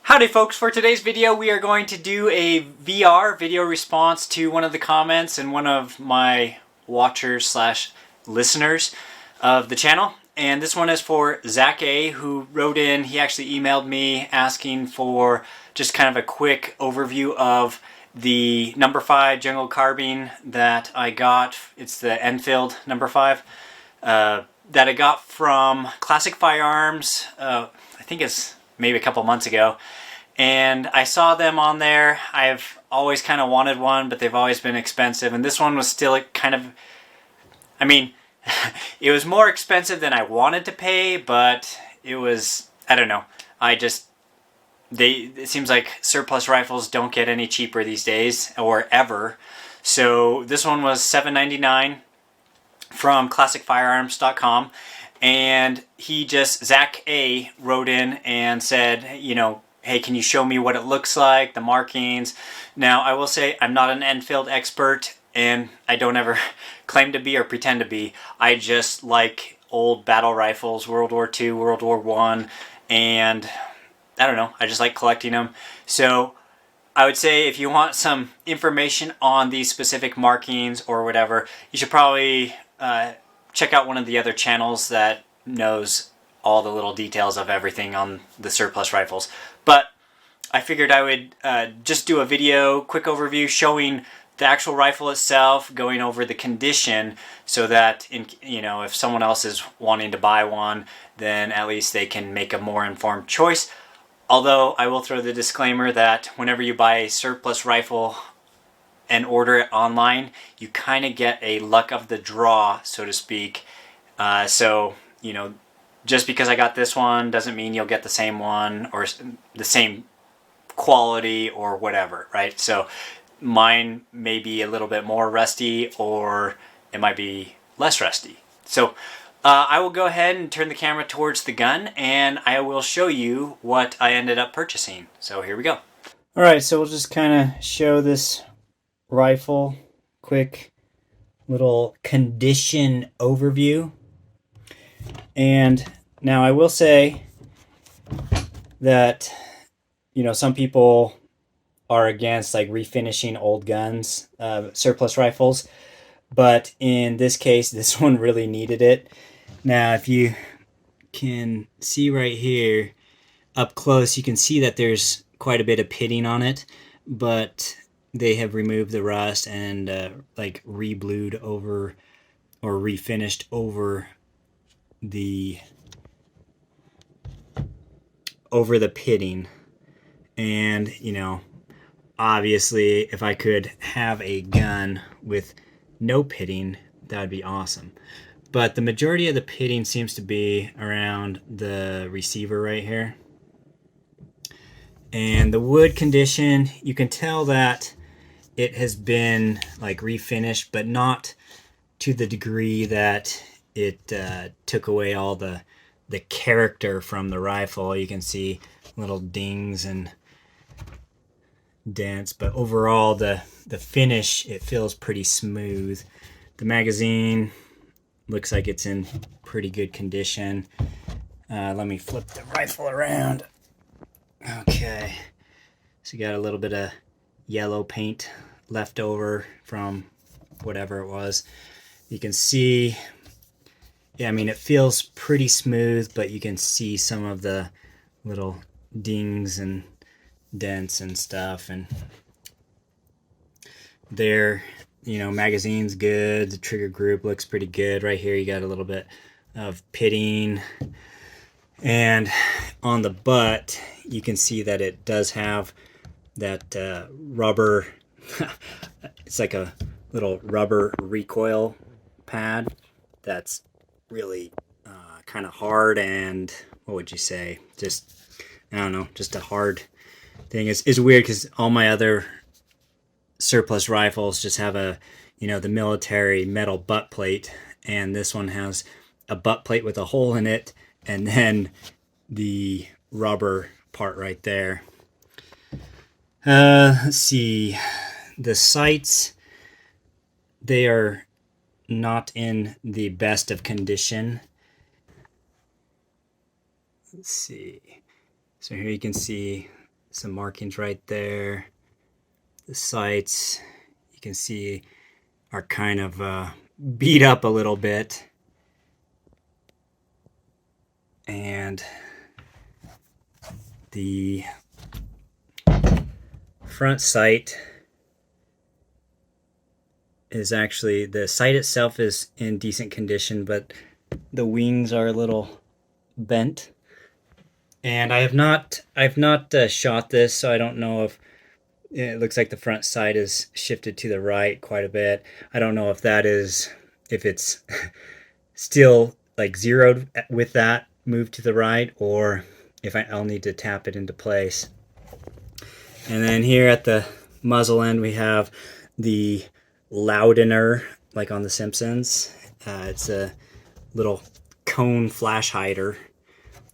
Howdy folks, for today's video we are going to do a video response to one of the comments and one of my watchers slash listeners of the channel. And this one is for ZacA, who wrote in. He actually emailed me asking for just kind of a quick overview of the number 5 jungle carbine that I got. It's the Enfield number 5 that I got from Classic Firearms. I think it's maybe a couple months ago, and I saw them on there. I've always kind of wanted one, but they've always been expensive, and this one was still kind of, I mean, it was more expensive than I wanted to pay, but it was, I don't know, it seems like surplus rifles don't get any cheaper these days, or ever. So this one was $7.99 from ClassicFirearms.com. And ZacA wrote in and said, you know, hey, can you show me what it looks like, the markings? Now, I will say I'm not an Enfield expert, and I don't ever claim to be or pretend to be. I just like old battle rifles, World War II, World War I, and I don't know, I just like collecting them. So I would say if you want some information on these specific markings or whatever, you should probably check out one of the other channels that knows all the little details of everything on the surplus rifles. But I figured I would just do a quick overview showing the actual rifle itself, going over the condition, so that if someone else is wanting to buy one, then at least they can make a more informed choice. Although I will throw the disclaimer that whenever you buy a surplus rifle and order it online, you kind of get a luck of the draw, so to speak. So, just because I got this one doesn't mean you'll get the same one or the same quality or whatever, right? So mine may be a little bit more rusty, or it might be less rusty. So I will go ahead and turn the camera towards the gun, and I will show you what I ended up purchasing. So here we go. All right, so we'll just kind of show this rifle, quick little condition overview. And now I will say that some people are against like refinishing old guns, surplus rifles, but in this case this one really needed it. Now if you can see right here up close, you can see that there's quite a bit of pitting on it, but they have removed the rust and like re-blued over or refinished over the pitting. And obviously if I could have a gun with no pitting, that would be awesome, but the majority of the pitting seems to be around the receiver right here. And the wood condition, you can tell that it has been like refinished, but not to the degree that it took away all the character from the rifle. You can see little dings and dents, but overall the finish, it feels pretty smooth. The magazine looks like it's in pretty good condition. Let me flip the rifle around. Okay, so you got a little bit of yellow paint left over from whatever it was. You can see, yeah, I mean, it feels pretty smooth, but you can see some of the little dings and dents and stuff. And there, magazine's good. The trigger group looks pretty good. Right here you got a little bit of pitting, and on the butt you can see that it does have that rubber it's like a little rubber recoil pad that's really kind of hard, and what would you say, just, I don't know, just a hard thing. It's weird because all my other surplus rifles just have the military metal butt plate, and this one has a butt plate with a hole in it and then the rubber part right there. Let's see, the sights, they are not in the best of condition. Let's see. So here you can see some markings right there. The sights, you can see, are kind of beat up a little bit. And the front sight is actually, the sight itself is in decent condition, but the wings are a little bent. And I've not shot this, so I don't know if it looks like the front sight is shifted to the right quite a bit. I don't know if that is, if it's still like zeroed with that move to the right, or if I'll need to tap it into place. And then here at the muzzle end, we have the Loudener, like on The Simpsons. It's a little cone flash hider,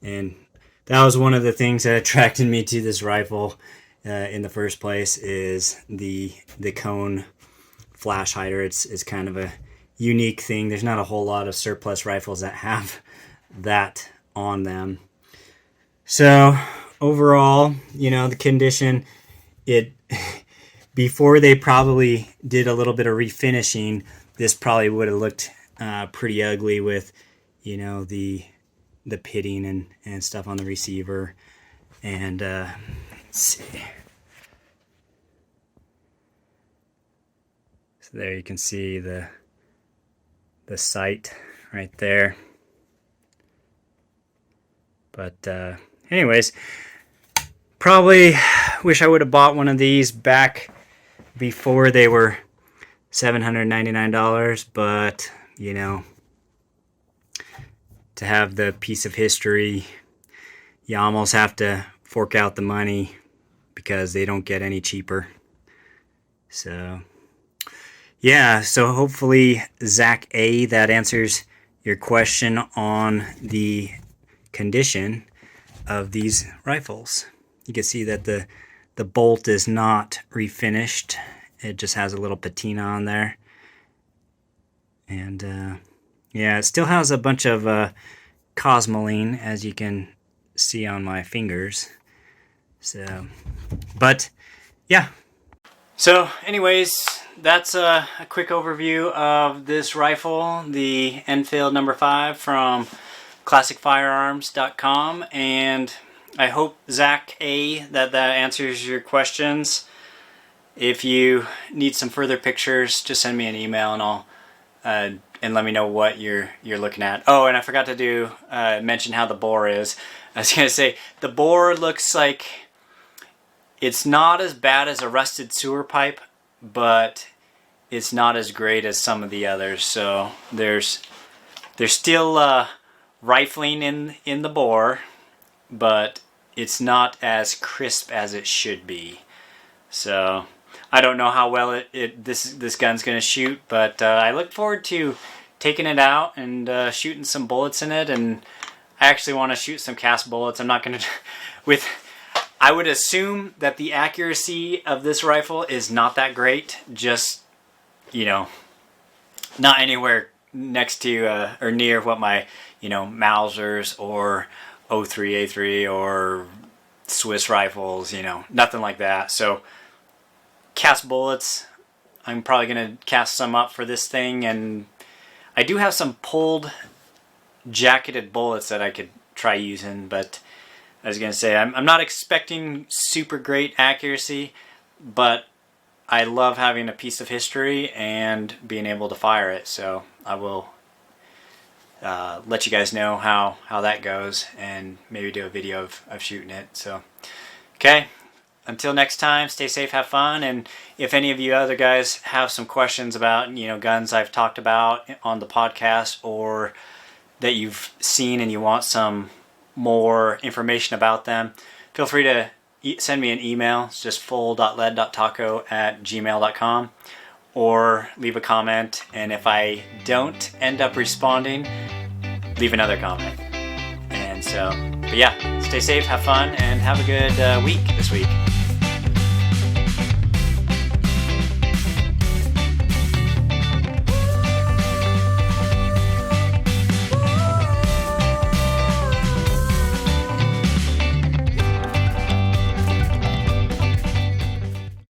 and that was one of the things that attracted me to this rifle in the first place, is the cone flash hider. It's kind of a unique thing. There's not a whole lot of surplus rifles that have that on them. So overall, the condition, before they probably did a little bit of refinishing, this probably would have looked pretty ugly with, the pitting and stuff on the receiver. And let's see. So there you can see the sight right there. But anyways, probably wish I would have bought one of these back before they were $799, but to have the piece of history, you almost have to fork out the money because they don't get any cheaper. So yeah, so hopefully ZacA, that answers your question on the condition of these rifles. You can see that the bolt is not refinished. It just has a little patina on there. And yeah, it still has a bunch of cosmoline, as you can see on my fingers. So, but yeah. So anyways, that's a quick overview of this rifle, the Enfield number 5 from ClassicFirearms.com, and I hope, ZacA, that answers your questions. If you need some further pictures, just send me an email and I'll and let me know what you're looking at. Oh, and I forgot to mention how the bore is. I was gonna say the bore looks like it's not as bad as a rusted sewer pipe, but it's not as great as some of the others. So there's still rifling in the bore, but it's not as crisp as it should be. So I don't know how well this gun's gonna shoot, but I look forward to taking it out and shooting some bullets in it. And I actually want to shoot some cast bullets. I'm not gonna I would assume that the accuracy of this rifle is not that great, just not anywhere next to or near what my Mausers or 03A3 or Swiss rifles, nothing like that. So cast bullets, I'm probably gonna cast some up for this thing, and I do have some pulled jacketed bullets that I could try using, but I was gonna say I'm not expecting super great accuracy, but I love having a piece of history and being able to fire it. So I will let you guys know how that goes, and maybe do a video of shooting it. So okay, until next time, stay safe, have fun, and if any of you other guys have some questions about guns I've talked about on the podcast, or that you've seen and you want some more information about them, feel free to send me an email. It's just Full.Lead.Taco@gmail.com, or leave a comment, and if I don't end up responding, leave another comment. And so, but yeah, stay safe, have fun, and have a good week this week.